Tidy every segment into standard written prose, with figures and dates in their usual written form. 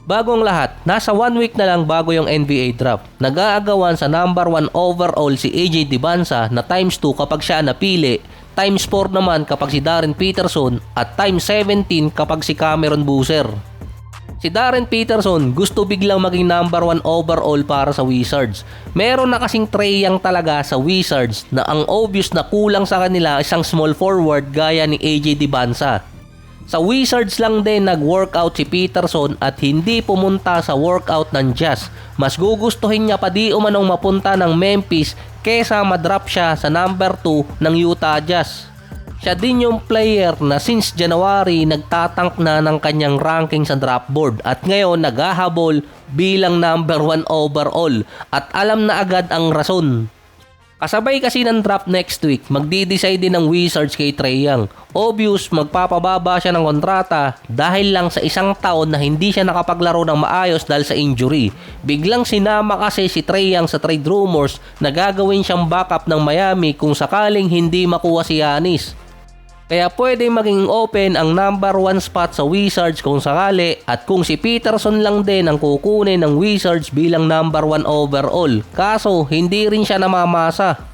Bago ang lahat, nasa 1 week na lang bago yung NBA draft. Nag-aagawan sa number 1 overall si AJ Dybantsa na times 2 kapag siya napili, times 4 naman kapag si Darren Peterson at times 17 kapag si Cameron Boozer. Si Darren Peterson gusto biglang maging number 1 overall para sa Wizards. Meron na kasing Trae Young talaga sa Wizards na ang obvious na kulang sa kanila isang small forward gaya ni AJ Dybantsa. Sa Wizards lang din nag-workout si Peterson at hindi pumunta sa workout ng Jazz. Mas gugustuhin niya pa di umanong mapunta ng Memphis kesa madrop siya sa number 2 ng Utah Jazz. Siya din yung player na since January nagtatank na ng kanyang ranking sa draft board at ngayon naghahabol bilang number 1 overall at alam na agad ang rason. Kasabay kasi ng draft next week, magdi-decide din ng Wizards kay Trae Young. Obvious, magpapababa siya ng kontrata dahil lang sa isang taon na hindi siya nakapaglaro ng maayos dahil sa injury. Biglang sinama kasi si Trae Young sa trade rumors na gagawin siyang backup ng Miami kung sakaling hindi makuha si Giannis. Kaya pwede maging open ang number 1 spot sa Wizards kung sakali at kung si Peterson lang din ang kukunin ng Wizards bilang number 1 overall. Kaso hindi rin siya namamasa.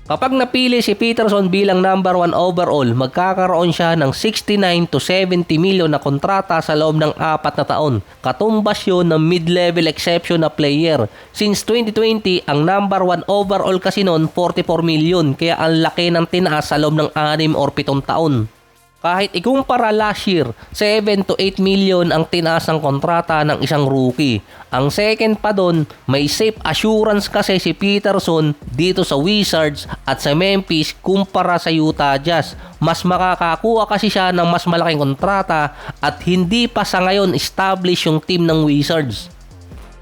Kapag napili si Peterson bilang number 1 overall, magkakaroon siya ng 69 to 70 milyon na kontrata sa loob ng 4 na taon. Katumbas yun ng mid-level exception na player. Since 2020, ang number 1 overall kasi noon 44 milyon, kaya ang laki ng tinaas sa loob ng 6 or 7 taon. Kahit ikumpara last year, 7 to 8 million ang tinaas ng kontrata ng isang rookie. Ang second pa doon, may safe assurance kasi si Peterson dito sa Wizards at sa Memphis kumpara sa Utah Jazz. Mas makakakuha kasi siya ng mas malaking kontrata at hindi pa sa ngayon established yung team ng Wizards.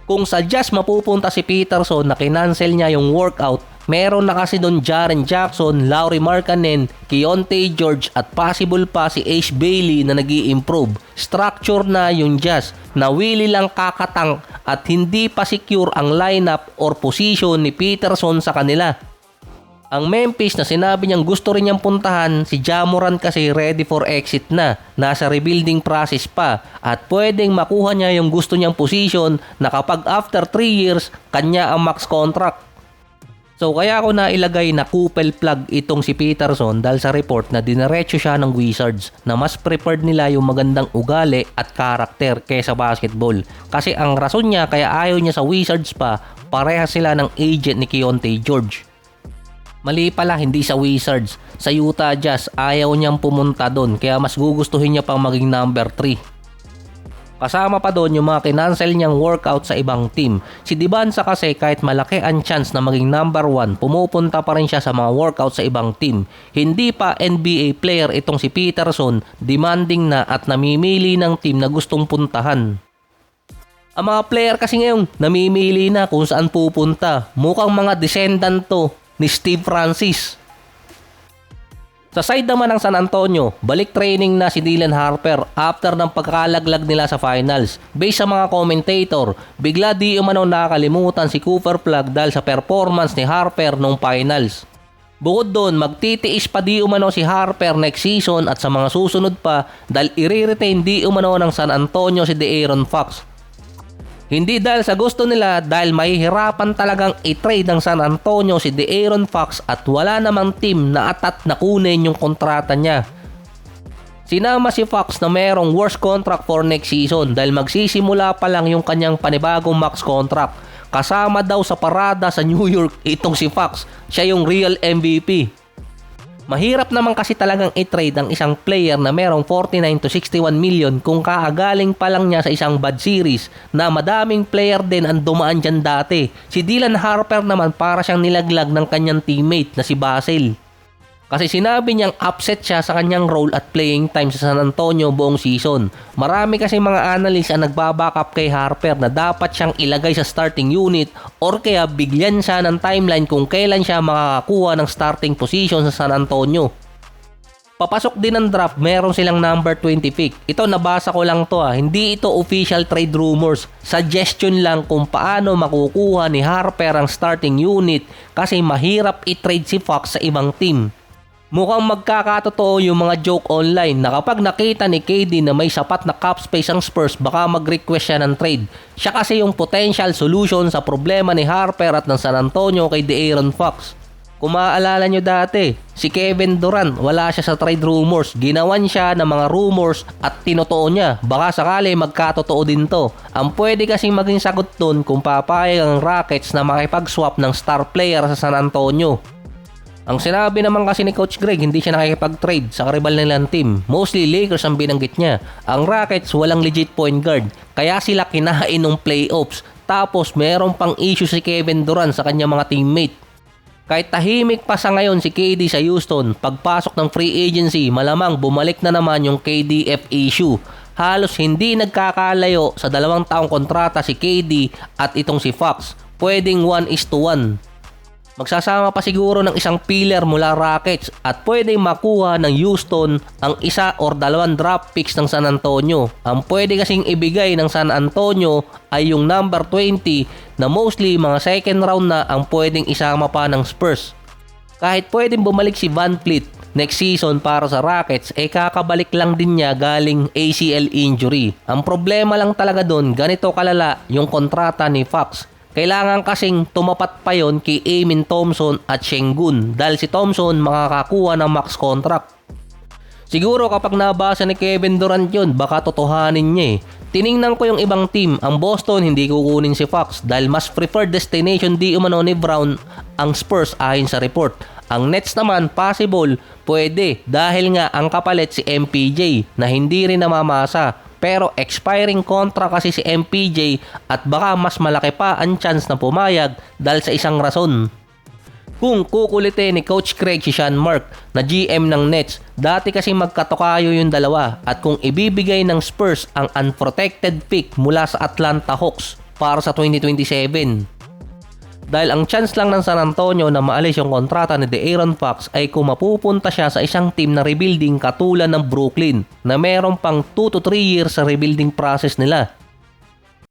Kung sa Jazz mapupunta si Peterson na kinancel niya yung workout, meron na kasi doon Jaren Jackson, Lauri Markkanen, Keyonte George at possible pa si Ace Bailey na nag-i-improve. Structure na yung Jazz na willy lang kakatang at hindi pa secure ang lineup or position ni Peterson sa kanila. Ang Memphis na sinabi niyang gusto rin niyang puntahan, si Ja Morant kasi ready for exit na. Nasa rebuilding process pa at pwedeng makuha niya yung gusto niyang position na kapag after 3 years, kanya ang max contract. So kaya ako na ilagay na couple plug itong si Peterson dahil sa report na dinaretso siya ng Wizards na mas preferred nila yung magandang ugali at karakter kaysa basketball. Kasi ang rason niya kaya ayaw niya sa Wizards pa, parehas sila ng agent ni Keyonte George. Mali pala, hindi sa Wizards. Sa Utah Jazz, ayaw niyang pumunta doon kaya mas gugustuhin niya pang maging number 3. Kasama pa doon yung mga kinancel niyang workout sa ibang team. Si Dybantsa kasi kahit malaki ang chance na maging number 1, pumupunta pa rin siya sa mga workout sa ibang team. Hindi pa NBA player itong si Peterson, demanding na at namimili ng team na gustong puntahan. Ang mga player kasi ngayon, namimili na kung saan pupunta. Mukhang mga descendant to ni Steve Francis. Sa side naman ng San Antonio, balik training na si Dylan Harper after ng pagkalaglag nila sa finals. Based sa mga commentator, bigla di umano nakakalimutan si Cooper Flagg dahil sa performance ni Harper nung finals. Bukod doon, magtitiis pa di umano si Harper next season at sa mga susunod pa dahil i-retain di umano ng San Antonio si De'Aaron Fox. Hindi dahil sa gusto nila dahil mahihirapan talagang i-trade ng San Antonio si De'Aaron Fox at wala namang team na atat na kunin yung kontrata niya. Sinama si Fox na mayroong worst contract for next season dahil magsisimula pa lang yung kanyang panibagong max contract. Kasama daw sa parada sa New York itong si Fox, siya yung real MVP. Mahirap naman kasi talagang i-trade ang isang player na merong 49 to 61 million kung kaagaling pa lang niya sa isang bad series na madaming player din ang dumaan dyan dati. Si Dylan Harper naman para siyang nilaglag ng kanyang teammate na si Vassell. Kasi sinabi niyang upset siya sa kanyang role at playing time sa San Antonio buong season. Marami kasi mga analyst ang nagbabackup kay Harper na dapat siyang ilagay sa starting unit or kaya bigyan siya ng timeline kung kailan siya makakakuha ng starting position sa San Antonio. Papasok din ng draft, meron silang number 20 pick. Ito nabasa ko lang to hindi ito official trade rumors. Suggestion lang kung paano makukuha ni Harper ang starting unit kasi mahirap i-trade si Fox sa ibang team. Mukhang magkakatotoo yung mga joke online na kapag nakita ni KD na may sapat na cap space ang Spurs, baka mag-request siya ng trade. Siya kasi yung potential solution sa problema ni Harper at ng San Antonio kay De'Aaron Fox. Kung maaalala nyo dati, si Kevin Durant wala siya sa trade rumors. Ginawan siya ng mga rumors at tinotoo niya. Baka sakali magkatotoo din to. Ang pwede kasing maging sagot dun kung papayag ang Rockets na makipag-swap ng star player sa San Antonio. Ang sinabi naman kasi ni Coach Greg, hindi siya nakikipag-trade sa karibal nilang team. Mostly Lakers ang binanggit niya. Ang Rockets walang legit point guard, kaya sila kinain ng playoffs. Tapos meron pang issue si Kevin Durant sa kanyang mga teammate. Kahit tahimik pa sa ngayon si KD sa Houston, pagpasok ng free agency, malamang bumalik na naman yung KDF issue. Halos hindi nagkakalayo sa 2 taong kontrata si KD at itong si Fox. Pwedeng 1:1. Magsasama pa siguro ng isang pillar mula Rockets at pwede makuha ng Houston ang 1 or 2 draft picks ng San Antonio. Ang pwede kasing ibigay ng San Antonio ay yung number 20 na mostly mga second round na ang pwedeng isama pa ng Spurs. Kahit pwedeng bumalik si Van Fleet next season para sa Rockets, kakabalik lang din niya galing ACL injury. Ang problema lang talaga doon, ganito kalala yung kontrata ni Fox. Kailangan kasing tumapat pa yon kay Amen Thompson at Sengun dahil si Thompson makakakuha ng max contract. Siguro kapag nabasa ni Kevin Durant yun, baka totohanin niya eh. Tiningnan ko yung ibang team, ang Boston hindi kukunin si Fox dahil mas preferred destination di umano ni Brown ang Spurs ayon sa report. Ang Nets naman, possible, pwede dahil nga ang kapalit si MPJ na hindi rin namamasa. Pero expiring contract kasi si MPJ at baka mas malaki pa ang chance na pumayag dahil sa isang rason. Kung kukulitin ni Coach Craig si Sean Mark na GM ng Nets, dati kasi magkatokayo yung dalawa at kung ibibigay ng Spurs ang unprotected pick mula sa Atlanta Hawks para sa 2027. Dahil ang chance lang ng San Antonio na maalis yung kontrata ni De'Aaron Fox ay kung mapupunta siya sa isang team na rebuilding katulad ng Brooklyn na meron pang 2 to 3 years sa rebuilding process nila.